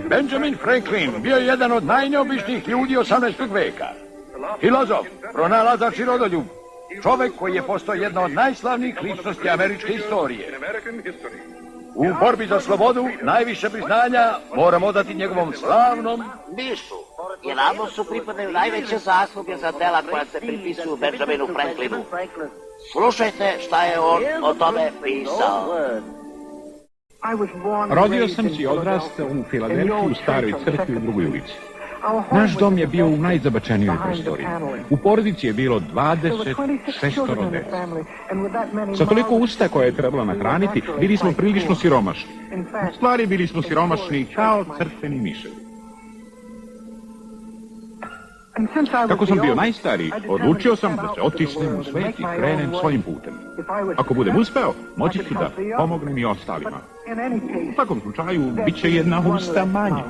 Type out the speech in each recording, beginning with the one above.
Benjamin Franklin bio je jedan od najneobičnijih ljudi 18. veka. Filozof, pronalazač i rodoljub. Čovek koji je postao jedna od najslavnijih ličnosti američke istorije. U borbi za slobodu najviše priznanja moramo odati njegovom slavnom Bišu, jer Amosu pripadaju najveće zasluge za dela koja se pripisuju Benjaminu Franklinu. Slušajte šta je on o tome pisao. Rodio sam se i odrastao u Filadelfiji u staroj crkvi u drugoj ulici. Naš dom je bio u najzabačenijoj prostoriji. U porodici je bilo 26 dece. Sa toliko usta koje je trebalo nahraniti, bili smo prilično siromašni. U stvari bili smo siromašni kao crkveni miševi. Kako sam bio najstariji, odlučio sam da se otisnem u svet i krenem svojim putem. Ako budem uspeo, moći ću da pomognem i ostalima. U svakom slučaju, bit će jedna usta manje.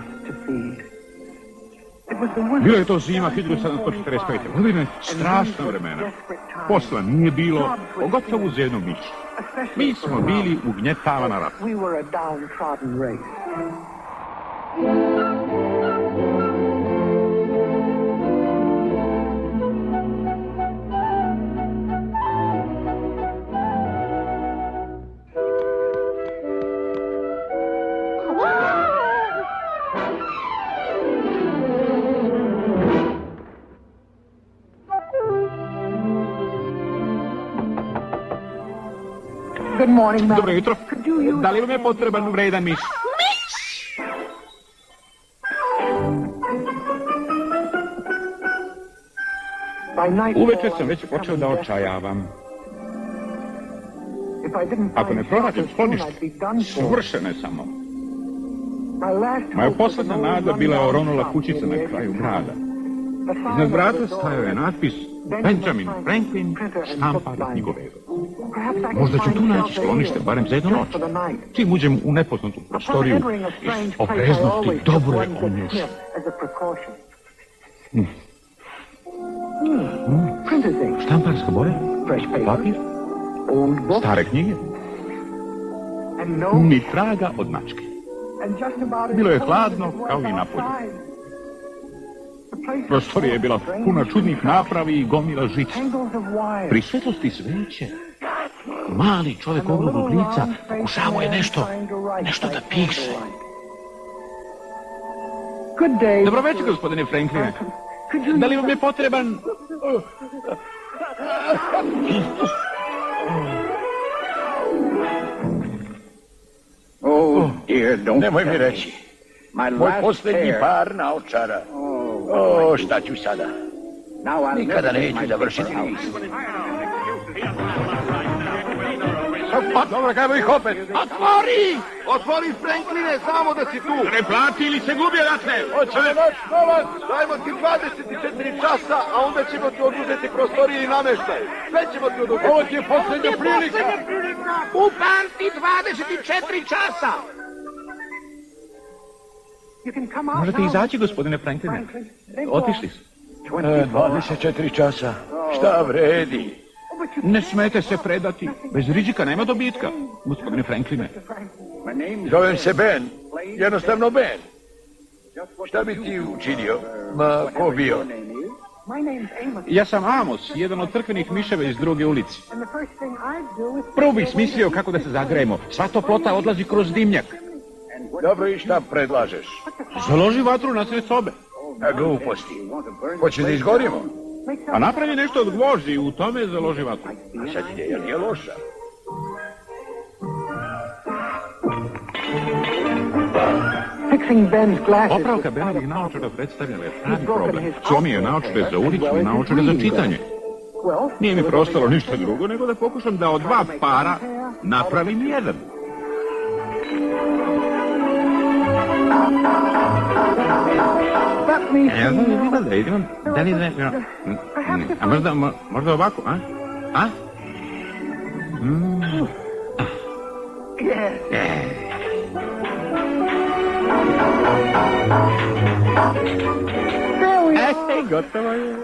Bilo je to zima 1745. godine, strašna vremena. Posla nije bilo, pogotovo uz jednog miša. Mi smo bili ugnjetavana rata. Dobro jutro. Da li vam je potreban vredan miš? Uveče sam već počeo da očajavam. Ako ne pronađem sklonište, svršena je samo. Moja posledna nada bila je oronula kućica na kraju grada. Iznad vrata stajao je natpis Benjamin Franklin, štampar i knjigovezac. Možda ću tu naći sklonište, barem za jednu noć. Čim uđem u nepoznatu prostoriju, iz opreznosti dobro je onjušen. Štamparska boja, papir, stare knjige, ni traga od mačke. Bilo je hladno kao i napolju. Prostorija je bila puna čudnih napravi i gomila žica. Pri svetlosti sveće, mali čovjek oglodnog lica pokušavao je nešto da piše. Dobro večer, gospodine Frankline. Da li vam je potreban... Nemoj mi reći. Moj posljednji par naočara. Šta ću sada? Nikada neću završiti list. Dobro, kaj ih opet? Otvori! Otvori, Frankline, samo da si tu! Ne plati ili se gubi odatle! Hoće li naš novac? Dajmo ti 24 časa, a onda ćemo ti oduzeti prostorije i nameštaj. Sve ćemo ti oduzeti. Ovo ti je posljednja prilika! Upamti 24 časa! Možete izaći, gospodine Frankline. Otišli su. 24 časa. Šta vredi? Ne smete se predati. Bez rizika nema dobitka, gospodine Frankline. Zovem se Ben. Jednostavno Ben. Šta bi ti učinio? Ma, ko bio? Ja sam Amos, jedan od crkvenih miševa iz druge ulici. Prvo bih smislio kako da se zagrejemo. Sva toplota odlazi kroz dimnjak. Dobro, i šta predlažeš? Založi vatru na sred sobe. A gluposti. Hoće da izgorimo? A napravi nešto od gvožđa i u tome založi vatru. A sad ideja nije loša. Popravka Benovih naočara predstavljala je pravi problem. Slomio je naočare za ulicu i naočare za čitanje. Nije mi preostalo ništa drugo nego da pokušam da od dva para napravim jedan. Ja znam, vidim da idem, da li ne, a možda ovako, a? A? Gotovo je.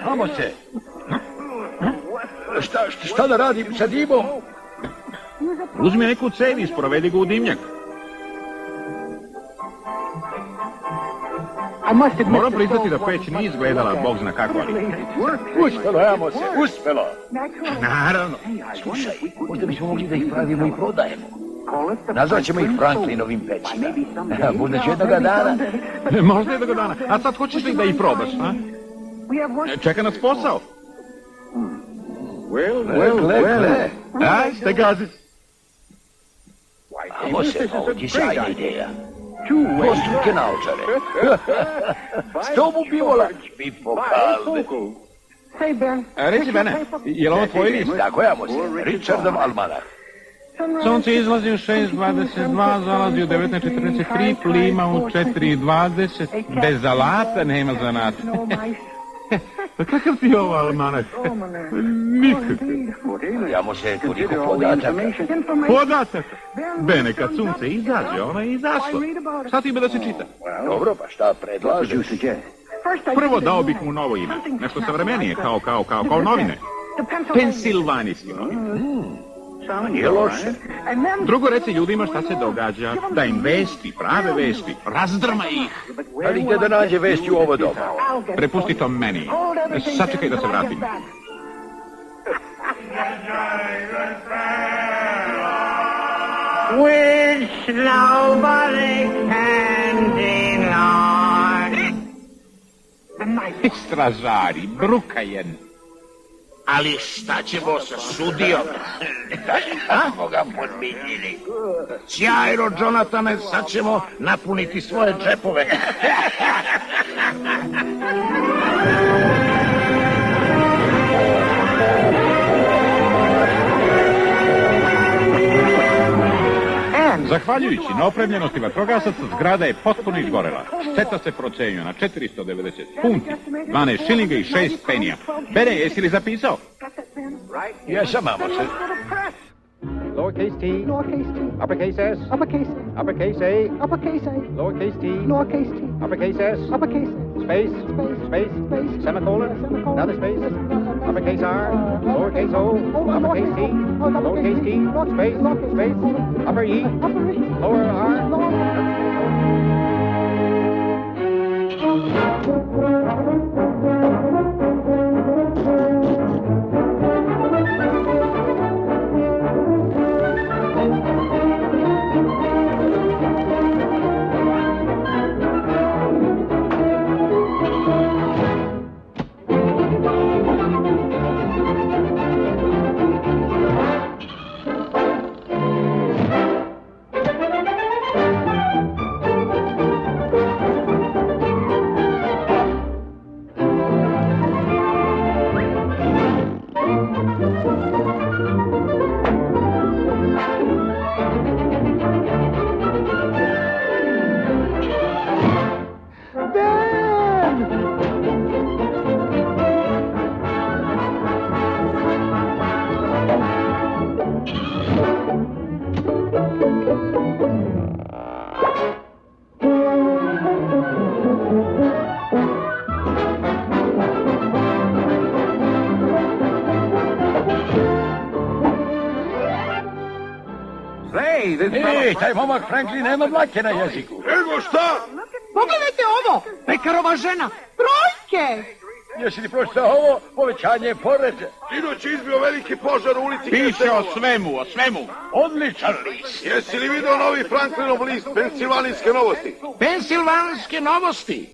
Amose, Šta da radim sa dimom? Uzmi neku cev i sprovedi ga u dimnjak. Moram priznati da peć nije izgledala bog zna kako, ali... Uspelo, Amose, uspelo. Naravno. Slušaj, možda bismo mogli da ih pravimo i prodajemo. Nazvaćemo ih Franklinovim pećima. Budući jednoga dana. Možda jednoga dana. A sad hoćeš li da ih probaš, a? Čeka nas posao. Gle. Ajde, gazi. Amose, ovo ti sjajna ideja. Dvostruke naočare. S tomu bivola mi pokazne. Reci, Bene, je li ovo tvoj list? Tako je, Amose, Richardov almanah. Sunce izlazi u 6.22, zalazi u 19.43, plima u 4.20, bez alata nema zanata. Pa kakav ti je ovo almanah? Nikakav. Amose, koliko podataka. Podataka? Bene, kad sunce izađe, ono je izašlo. Šta ti ima da se čita? Dobro, pa šta predlažeš? Prvo dao bih mu novo ime. Nešto savremenije, kao novine. Pensilvanijski novine. Nije loše. Drugo, reci ljudima šta se događa, da im vesti, prave vesti, razdrma ih. Ali gdje da nađe vesti u ovo doba? Prepusti to meni. Sačekaj da se vratim. Which nobody can deny. Stražari, brukajen. Ali šta ćemo sa sudijom? Kako ga podmiljili? Sjajno, Jonathane, sad ćemo napuniti svoje džepove. Zahvaljujući na opremljenosti vatrogasaca, zgrada je potpuno izgorela. Šteta se procenjuje na 490 funti, 12 šilinga i 6 penija. Bene, jesi li zapisao? Jesam, Amose. Lowercase t, uppercase s, uppercase a, lowercase t, uppercase s, space, semicolon, another space, uppercase r, lowercase o, uppercase t, lowercase t, space, upper e, lower r. Taj momak Franklin nema dlake na jeziku. Ego šta? Pogledajte ovo! Pekarova žena! Brojke! Jesi li pročitao ovo? Povećanje poreza. Sinoć je izbio veliki požar u ulici. Piše o svemu. Odličan list. Jesi li vidio novi Franklinov list, Pensilvanijske novosti? Pensilvanske novosti.